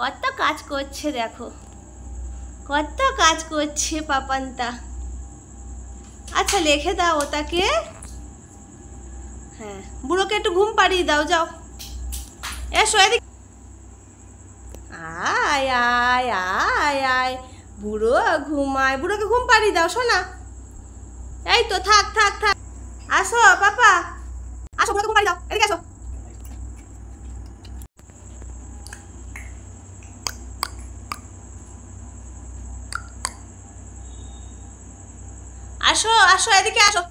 কত কাজ করছে দেখো, কত কাজ করছে পাপান্তা। আচ্ছা লিখে দাও ওটাকে। হ্যাঁ, বুড়োকে একটু ঘুম পাড়িয়ে দাও, যাও এসো এদিকে। আয় আয় আয় আয়, বুড়ো ঘুমায়, বুড়োকে ঘুম পাড়িয়ে দাও শোনা। এই তো থাক থাক থাক, আসো পাপা, আসো বুড়োকে ঘুম পাড়িয়ে দাও, এদিকে আসো। আসো আসো এদিকে আসো।